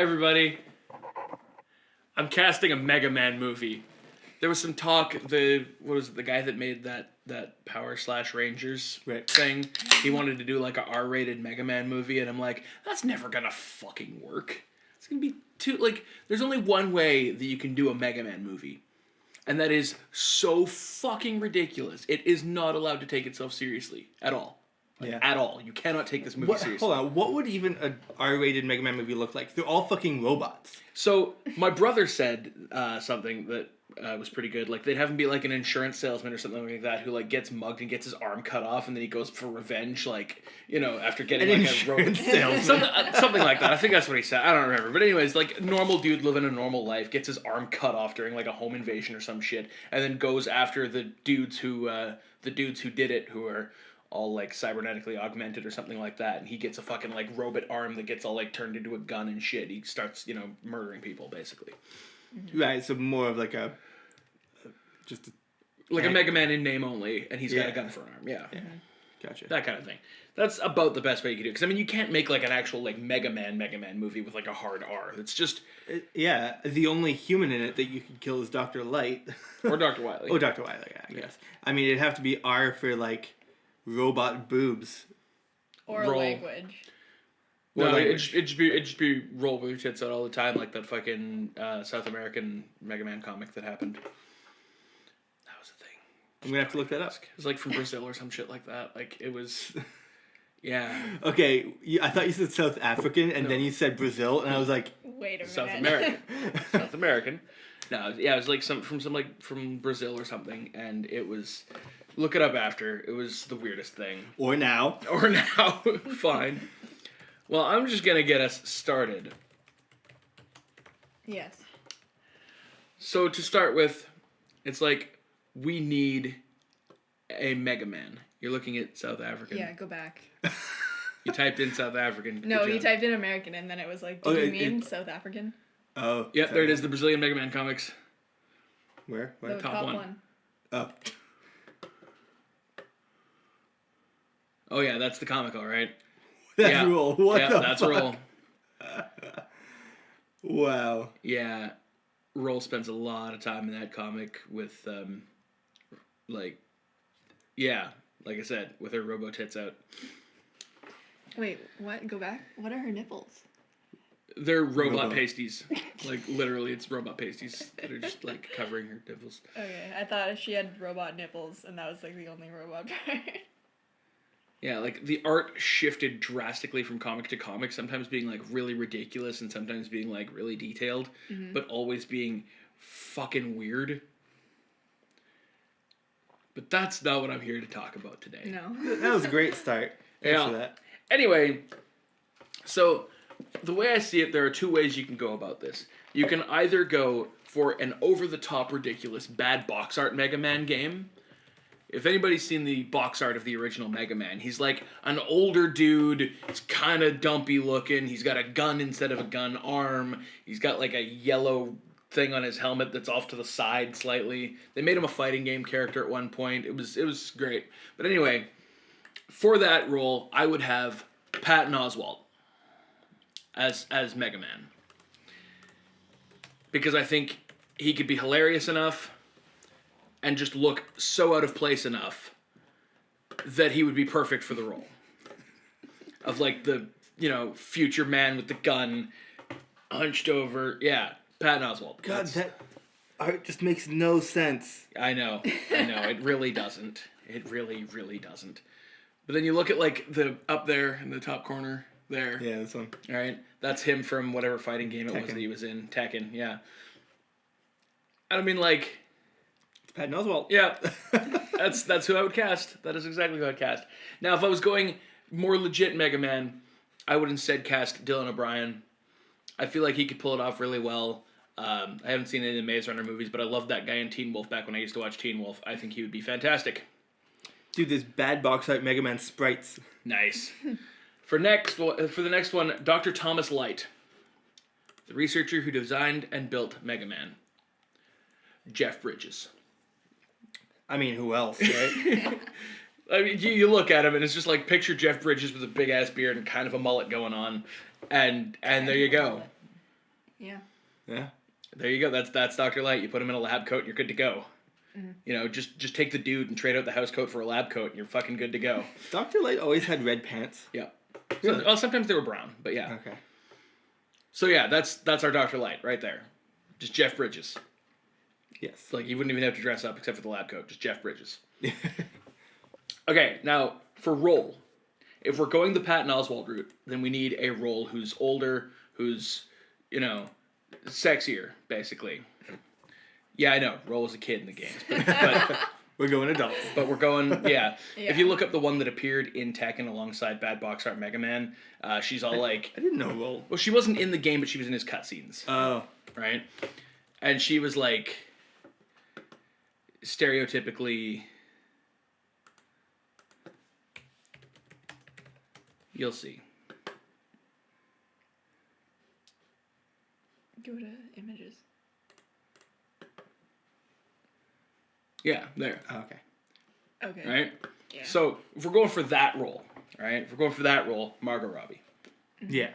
everybody. I'm casting a Mega Man movie. There was some talk. The guy that made that Power / Rangers thing? He wanted to do like a R-rated Mega Man movie, and I'm like, that's never gonna fucking work. It's gonna be too There's only one way that you can do a Mega Man movie, and that is so fucking ridiculous. It is not allowed to take itself seriously at all. At all. You cannot take this movie seriously. Hold on. What would even an R-rated Mega Man movie look like? They're all fucking robots. So, my brother said something that was pretty good. Like, they'd have him be like an insurance salesman or something like that who, like, gets mugged and gets his arm cut off, and then he goes for revenge, like, you know, after getting an like insurance salesman. something like that. I think that's what he said. I don't remember. But anyways, like, normal dude living a normal life, gets his arm cut off during, like, a home invasion or some shit, and then goes after the dudes who did it, who are all like cybernetically augmented or something like that, and he gets a fucking like robot arm that gets all like turned into a gun and shit. He starts, you know, murdering people basically. Right, so more of like a Mega Man in name only, and he's got a gun for an arm. Yeah. Gotcha. That kind of thing. That's about the best way you can do it. Because I mean, you can't make like an actual like Mega Man movie with like a hard R. It's just the only human in it that you can kill is Dr. Light or Dr. Wily. Oh, Dr. Wily. Yeah, I guess. I mean, it'd have to be R for like robot boobs. Or language. No, it'd just be roll with your tits out all the time, like that fucking South American Mega Man comic that happened. That was a thing. I'm gonna have to look that up. It was like from Brazil or some shit like that. Like it was, yeah. Okay, I thought you said South African, and then you said Brazil, and I was like, wait a minute. South American. South American. No, yeah, it was like from Brazil or something, and it was. Look it up after. It was the weirdest thing. Or now. Fine. Well, I'm just going to get us started. Yes. So to start with, it's like, we need a Mega Man. You're looking at South African. Yeah, go back. You typed in South African. No, you typed in American, and then it was like, do you mean South African? Oh. Yep, there it is, the Brazilian Mega Man comics. Where? The top one. Oh. Oh yeah, that's the comic, all right. That's Roll. What the that's fuck? Roll. Wow. Yeah, Roll spends a lot of time in that comic with, like I said, with her robo tits out. Wait, what? Go back? What are her nipples? They're robot pasties. Like, literally, it's robot pasties that are just, like, covering her nipples. Okay, I thought she had robot nipples, and that was, like, the only robot part. Yeah, like, the art shifted drastically from comic to comic, sometimes being, like, really ridiculous and sometimes being, like, really detailed, but always being fucking weird. But that's not what I'm here to talk about today. No. That was a great start. Thanks for that. Anyway, so the way I see it, there are two ways you can go about this. You can either go for an over-the-top, ridiculous, bad box art Mega Man game. If anybody's seen the box art of the original Mega Man, he's like an older dude. He's kind of dumpy looking. He's got a gun instead of a gun arm. He's got like a yellow thing on his helmet that's off to the side slightly. They made him a fighting game character at one point. It was great. But anyway, for that role, I would have Patton Oswalt as Mega Man. Because I think he could be hilarious enough and just look so out of place enough that he would be perfect for the role. Of like the, future man with the gun, hunched over. Yeah, Patton Oswalt. God, that art just makes no sense. I know. It really doesn't. It really, really doesn't. But then you look at like the up there in the top corner there. Yeah, this one. All right, that's him from whatever fighting game it was Tekken. that he was in. Tekken, yeah. I mean, like, it's Patton Oswalt. Yeah, that's who I would cast. That is exactly who I'd cast. Now, if I was going more legit Mega Man, I would instead cast Dylan O'Brien. I feel like he could pull it off really well. I haven't seen any of the Maze Runner movies, but I loved that guy in Teen Wolf back when I used to watch Teen Wolf. I think he would be fantastic. Dude, this bad box art Mega Man sprites. Nice. For the next one, Dr. Thomas Light, the researcher who designed and built Mega Man. Jeff Bridges. I mean, who else, right? I mean, you look at him and it's just like picture Jeff Bridges with a big ass beard and kind of a mullet going on, and there you go. Yeah. Yeah. There you go. That's Dr. Light. You put him in a lab coat and you're good to go. You know, just take the dude and trade out the house coat for a lab coat and you're fucking good to go. Dr. Light always had red pants. Yeah. Really? Well, sometimes they were brown, but yeah. Okay. So yeah, that's our Dr. Light right there. Just Jeff Bridges. Yes. Like, he wouldn't even have to dress up except for the lab coat. Just Jeff Bridges. Okay, now, for role. If we're going the Patton Oswalt route, then we need a role who's older, who's, you know, sexier, basically. Yeah, I know. Role as a kid in the games. But We're going adults. but we're going, yeah. Yeah. If you look up the one that appeared in Tekken alongside Bad Box Art Mega Man, she's all like... I didn't know Roll. Well, she wasn't in the game, but she was in his cutscenes. Oh. Right? And she was like... stereotypically... You'll see. Go to images. Yeah, there. Oh, okay. Okay. Right? Yeah. So, if we're going for that role, right? If we're going for that role, Margot Robbie. Yeah.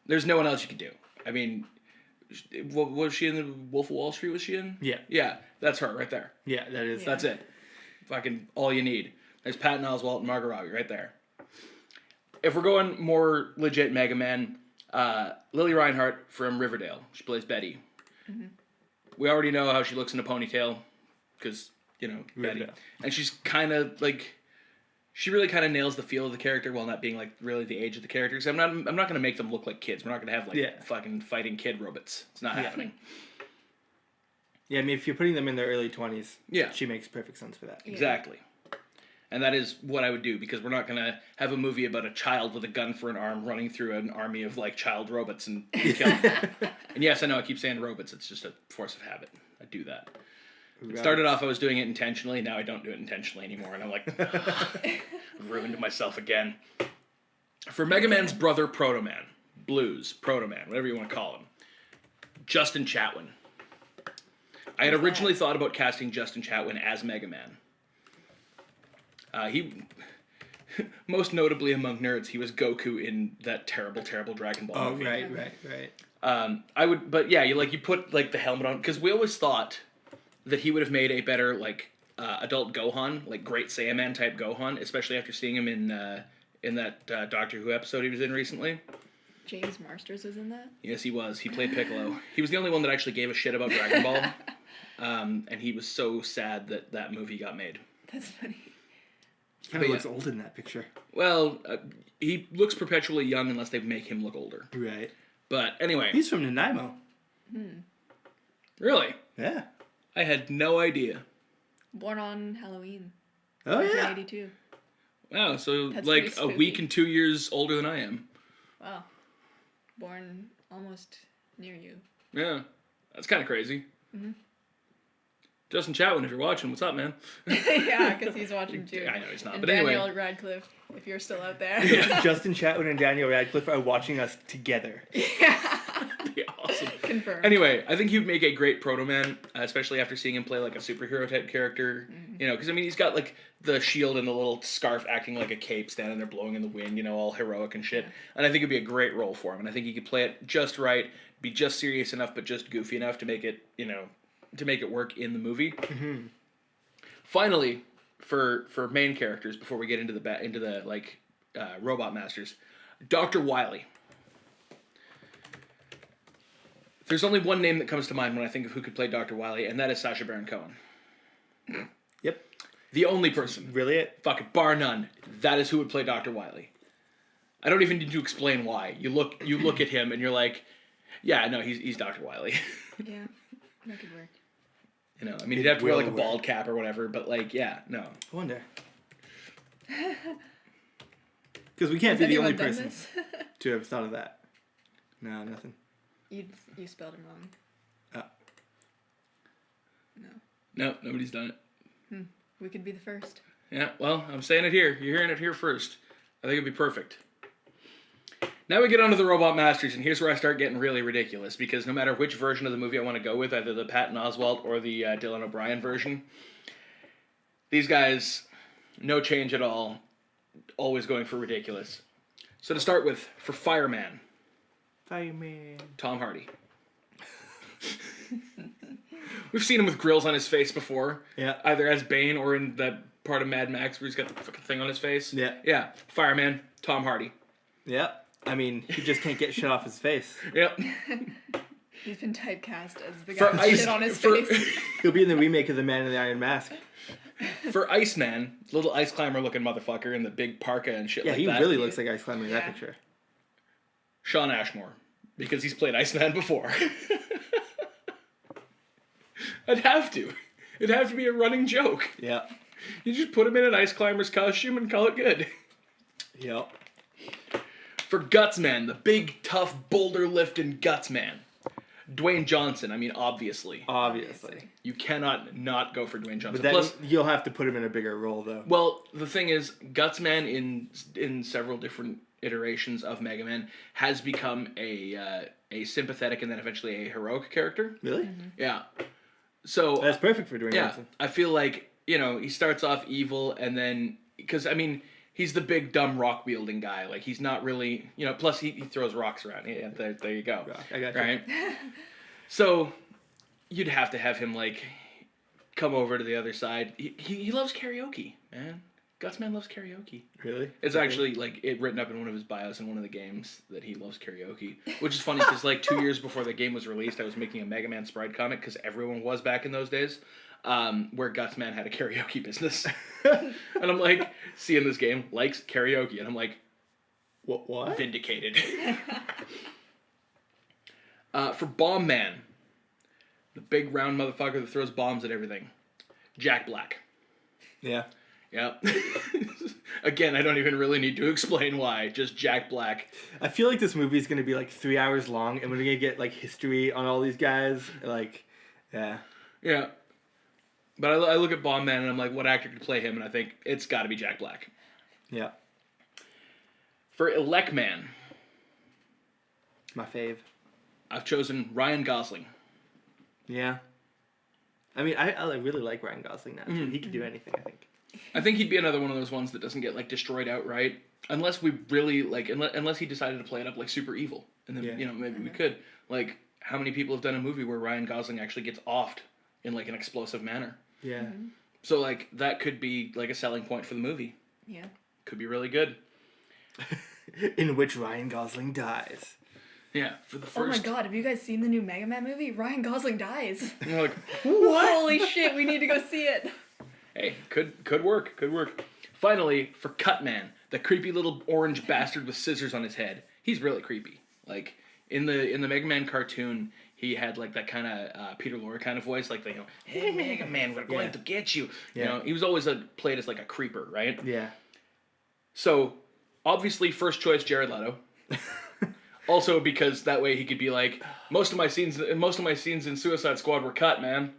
There's no one else you could do. I mean, was she in the Wolf of Wall Street? Was she in? Yeah. Yeah, that's her right there. Yeah, that is. Yeah. That's it. Fucking all you need. There's Patton Oswalt and Margot Robbie right there. If we're going more legit Mega Man, Lily Reinhart from Riverdale. She plays Betty. Mm-hmm. We already know how she looks in a ponytail, because, you know, Betty. Riverdale. And she's kind of like... She really kind of nails the feel of the character while not being like really the age of the character. So I'm not going to make them look like kids. We're not going to have like fucking fighting kid robots. It's not happening. Yeah, I mean, if you're putting them in their early 20s, Yeah. she makes perfect sense for that. Yeah. Exactly. And that is what I would do, because we're not going to have a movie about a child with a gun for an arm running through an army of like child robots and killing them. And yes, I know I keep saying robots. It's just a force of habit. I do that. It started off I was doing it intentionally. Now I don't do it intentionally anymore. And I'm like, ruined myself again. For Mega Man's brother, Proto Man, Blues, Proto Man, whatever you want to call him, Justin Chatwin. I had originally thought about casting Justin Chatwin as Mega Man. He, most notably among nerds, he was Goku in that terrible, terrible Dragon Ball movie. Right. I would, but yeah, you put like the helmet on, because we always thought that he would have made a better like adult Gohan, like Great Saiyaman type Gohan, especially after seeing him in that Doctor Who episode he was in recently. James Marsters was in that? Yes, he was. He played Piccolo. He was the only one that actually gave a shit about Dragon Ball, and he was so sad that that movie got made. That's funny. He kind of looks old in that picture. Well, he looks perpetually young unless they make him look older. Right. But anyway. He's from Nanaimo. Really? Yeah. I had no idea. Born on Halloween. Oh, yeah. 1982. Wow, so That's like pretty a spooky. week and 2 years older than I am. Wow. Born almost near you. Yeah, that's kind of crazy. Justin Chatwin, if you're watching, what's up, man? Yeah, because he's watching too. I know he's not, And but anyway. Daniel Radcliffe, if you're still out there. Justin Chatwin and Daniel Radcliffe are watching us together. That'd be awesome. Confirmed. Anyway, I think he would make a great Proto Man, especially after seeing him play like a superhero type character. You know, because I mean, he's got like the shield and the little scarf acting like a cape, standing there blowing in the wind, you know, all heroic and shit. And I think it'd be a great role for him. And I think he could play it just right, be just serious enough, but just goofy enough to make it, you know, to make it work in the movie. Finally, for main characters, before we get into the Robot Masters, Dr. Wily. There's only one name that comes to mind when I think of who could play Dr. Wily, and that is Sacha Baron Cohen. Yep. The only person. Really it? Fucking bar none. That is who would play Dr. Wily. I don't even need to explain why. You look at him and you're like, yeah, no, he's Dr. Wily. Yeah, that could work. You know, I mean, he'd have to wear like a bald cap or whatever, but like, yeah, no. I wonder. Because we can't be the only anyone done person this? to have thought of that. No, nothing. You spelled him wrong. Oh. No. No, nobody's done it. We could be the first. Yeah, well, I'm saying it here. You're hearing it here first. I think it'd be perfect. Now we get onto the Robot Masters, and here's where I start getting really ridiculous, because no matter which version of the movie I want to go with, either the Patton Oswalt or the Dylan O'Brien version, these guys, no change at all, always going for ridiculous. So to start with, for Fireman, Fireman. Tom Hardy. We've seen him with grills on his face before. Yeah. Either as Bane or in that part of Mad Max where he's got the fucking thing on his face. Yeah. Yeah. Fireman, Tom Hardy. Yeah. I mean, he just can't get shit off his face. Yep. He's been typecast as the For guy with shit on his face. He'll be in the remake of The Man in the Iron Mask. For Iceman, little ice climber looking motherfucker in the big parka and shit Yeah, like he that. really looks like Ice Climber in that Yeah. picture. Sean Ashmore. Because he's played Iceman before. I'd have to. It'd have to be a running joke. Yeah. You just put him in an ice climber's costume and call it good. Yep. For Gutsman, the big, tough, boulder-lifting Gutsman. Dwayne Johnson, I mean, obviously. Obviously. You cannot not go for Dwayne Johnson. But then Plus, you'll have to put him in a bigger role, though. well, the thing is, Gutsman in several different iterations of Mega Man has become a sympathetic and then eventually a heroic character. Really? Yeah. So That's perfect for Dwayne yeah, Johnson. I feel like, he starts off evil and then, because, I mean, he's the big, dumb, rock-wielding guy. Like, he's not really, plus he throws rocks around. Yeah, there you go. Rock, I got you. Right? So, you'd have to have him, like, come over to the other side. He loves karaoke, man. Gutsman loves karaoke. Really? It's actually, like, written up in one of his bios in one of the games that he loves karaoke. Which is funny, because, like, 2 years before the game was released, I was making a Mega Man Sprite comic, because everyone was back in those days, where Gutsman had a karaoke business. And I'm like, seeing this game, likes karaoke, and I'm like, What? vindicated. For Bomb Man, the big round motherfucker that throws bombs at everything, Jack Black. Yeah. Yep. Again, I don't even really need to explain why. Just Jack Black. I feel like this movie is going to be like 3 hours long, and we're going to get like history on all these guys. Like, yeah. Yeah. But I look at Bomb Man and I'm like, what actor could play him? And I think it's got to be Jack Black. Yeah. For Elect Man, My fave. I've chosen Ryan Gosling. Yeah. I mean, I really like Ryan Gosling now. Too. He can do anything, I think. I think he'd be another one of those ones that doesn't get like destroyed outright, unless we really like, unless he decided to play it up like super evil, and then Yeah. Maybe we could. Like, how many people have done a movie where Ryan Gosling actually gets offed in like an explosive manner? Yeah. So like that could be like a selling point for the movie. Yeah. Could be really good. In which Ryan Gosling dies. Yeah, for the Oh my first. god, have you guys seen the new Mega Man movie? Ryan Gosling dies. You're like, Holy shit, we need to go see it. hey, could work. Finally, for Cutman, the creepy little orange bastard with scissors on his head. He's really creepy. Like in the Mega Man cartoon, he had like that kind of Peter Lorre kind of voice, like "Hey Mega Man, we're going to get you." Yeah. He was always played as like a creeper, right? Yeah. So, obviously, first choice Jared Leto. Also, because that way he could be like, most of my scenes in Suicide Squad were cut, man.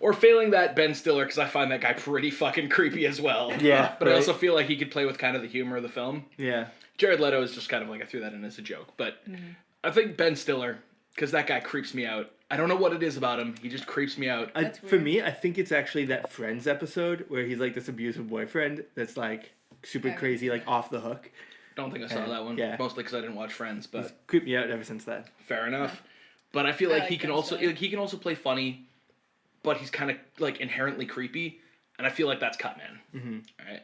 Or failing that, Ben Stiller, because I find that guy pretty fucking creepy as well. Yeah, But I right. also feel like he could play with kind of the humor of the film. Yeah. Jared Leto is just kind of like, I threw that in as a joke. But I think Ben Stiller, because that guy creeps me out. I don't know what it is about him. He just creeps me out. That's For weird. me, I think it's actually that Friends episode where he's like this abusive boyfriend that's like super I haven't crazy, seen like off the hook. Don't think I saw that one. Yeah. Mostly because I didn't watch Friends, but He's creeped me out ever since then. fair enough. But I feel I like like he can Ben also Stiller. he can also play funny, but he's kind of like inherently creepy, and I feel like that's Cutman. Mm-hmm. Right.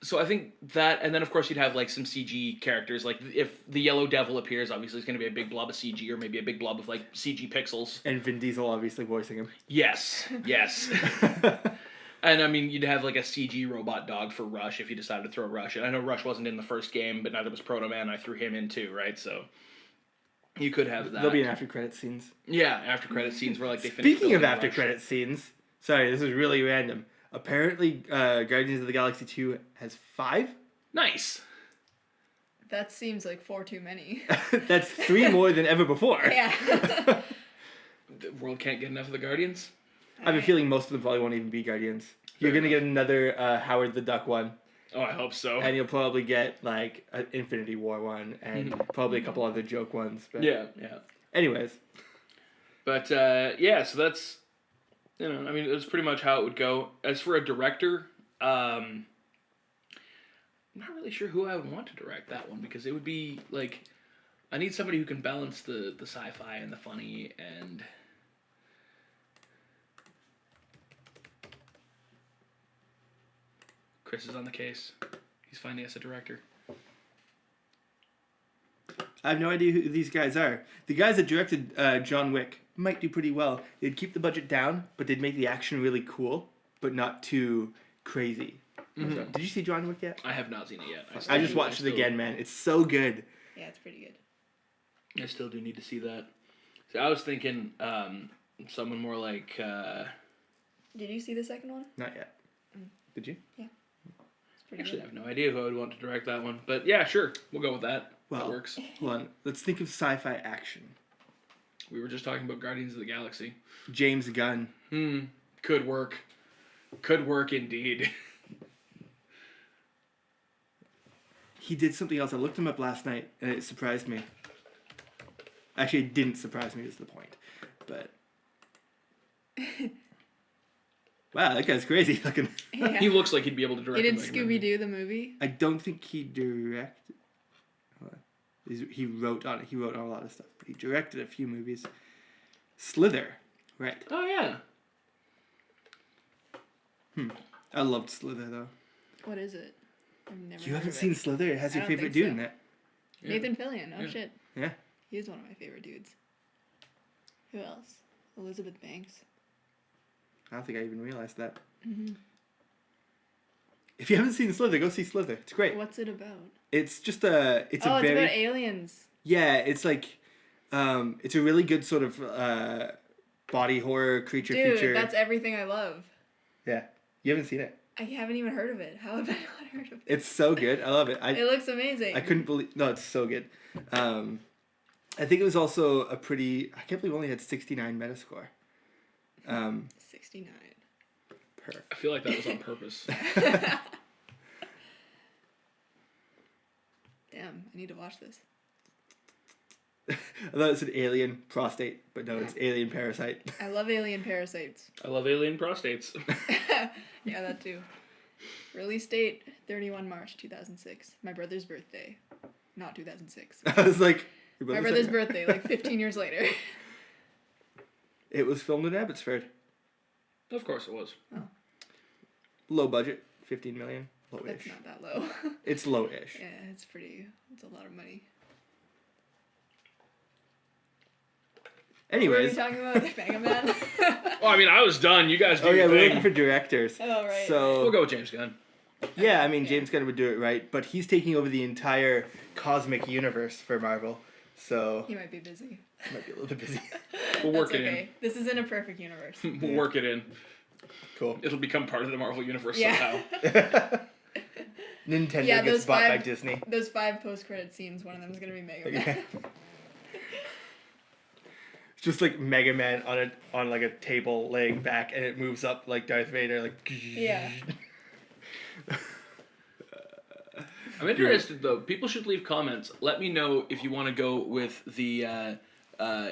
So I think that, and then of course you'd have like some CG characters. Like if the Yellow Devil appears, obviously it's going to be a big blob of CG, or maybe a big blob of like CG pixels. And Vin Diesel obviously voicing him. Yes, yes. And I mean, you'd have like a CG robot dog for Rush if you decided to throw Rush. And I know Rush wasn't in the first game, but neither was Proto Man. I threw him in too, right? So you could have that. There'll be an after credit scenes. Yeah, after credit scenes where like they finish. Speaking of building after Rush. credit scenes, sorry, this is really random. Apparently, Guardians of the Galaxy 2 has 5. Nice. That seems like 4 too many. That's 3 more than ever before. Yeah. The world can't get enough of the Guardians. I have a feeling most of them probably won't even be Guardians. You're Fair going to get another Howard the Duck one, Oh, I hope so. and you'll probably get like an Infinity War one, and probably a couple other joke ones. But Yeah. anyways, But yeah, so that's I mean, that's pretty much how it would go. As for a director, I'm not really sure who I would want to direct that one because it would be like I need somebody who can balance the sci-fi and the funny and... Chris is on the case. He's finding us a director. I have no idea who these guys are. The guys that directed John Wick might do pretty well. They'd keep the budget down, but they'd make the action really cool, but not too crazy. Mm-hmm. So, did you see John Wick yet? I have not seen it yet. I just watched it again, man. It's so good. Yeah, it's pretty good. I still do need to see that. So I was thinking someone more like... Did you see the second one? Not yet. Did you? Yeah. It's pretty Actually, I good. have no idea who I would want to direct that one. But yeah, sure. We'll go with that. Well, that works. Hold on. Let's think of sci-fi action. We were just talking about Guardians of the Galaxy. James Gunn. Could work. Could work indeed. He did something else. I looked him up last night, and it surprised me. Actually, it didn't surprise me, is the point. But... wow, that guy's crazy looking. Yeah. He looks like he'd be able to direct He did a Mega Man. Scooby-Doo the movie. I don't think he directed... hold on. He wrote on it. He wrote on a lot of stuff. But he directed a few movies. Slither. Right. Oh, yeah. I loved Slither, though. What is it? I've never You heard haven't of seen it. Slither? It has your I don't favorite think dude so. in it. Yeah. Nathan Fillion. Oh, Yeah. shit. Yeah. He is one of my favorite dudes. Who else? Elizabeth Banks. I don't think I even realized that. Mm-hmm. If you haven't seen Slither, go see Slither. It's great. What's it about? It's just a... It's a it's very... about aliens. Yeah, it's like... it's a really good sort of body horror creature Dude, feature. that's everything I love. Yeah. You haven't seen it. I haven't even heard of it. How have I not heard of it? It's so good. I love it. It looks amazing. I couldn't believe... No, it's so good. I think it was also a pretty... I can't believe it only had 69 Metascore. 69. Perfect. I feel like that was on purpose. Damn, I need to watch this. I thought it said alien prostate, but no, it's alien parasite. I love alien parasites. I love alien prostates. Yeah, that too. Release date 31 March 2006. My brother's birthday. Not 2006. I was like... your My brother's brother's like- birthday, like 15 years later. It was filmed in Abbotsford. Of course it was. Low budget, 15 million. That's Low-ish. not that low. It's low-ish. Yeah, it's a lot of money. Anyways. What were we talking about? Mega Man? Well, I mean, I was done. You guys do Oh yeah, your we're thing. looking for directors. Oh, right. So We'll go with James Gunn. yeah, I mean James Gunn would do it right, but he's taking over the entire cosmic universe for Marvel, so He might be busy. he might be a little bit busy. We'll work That's it okay. This isn't a perfect universe. in. We'll work it in. Cool. It'll become part of the Marvel Universe Yeah. somehow. Nintendo Yeah, gets those bought by five- Disney. Those 5 post-credit scenes, one of them is going to be Mega Man. Yeah. It's just like Mega Man on like a table laying back, and it moves up like Darth Vader, like. Yeah. I'm interested though. People should leave comments. Let me know if you want to go with the Dylan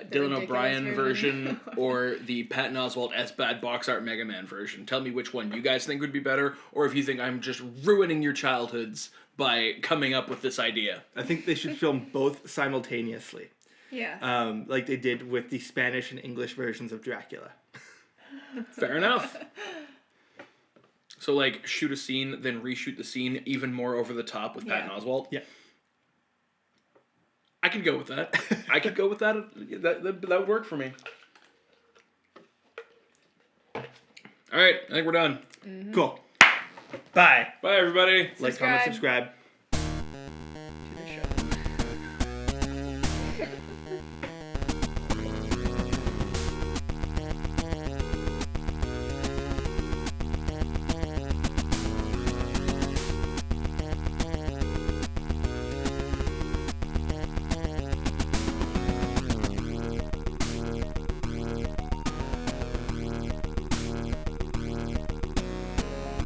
ridiculous O'Brien version. version or the Patton Oswalt S Bad Box Art Mega Man version. Tell me which one you guys think would be better, or if you think I'm just ruining your childhoods by coming up with this idea. I think they should film both simultaneously, Yeah. like they did with the Spanish and English versions of Dracula. Fair enough. So, like, shoot a scene, then reshoot the scene even more over the top with Patton Yeah. Oswalt? Yeah. I could go with that. I could go with that. That would work for me. All right, I think we're done. Cool. Bye. Bye, everybody. Like, comment, Subscribe. subscribe.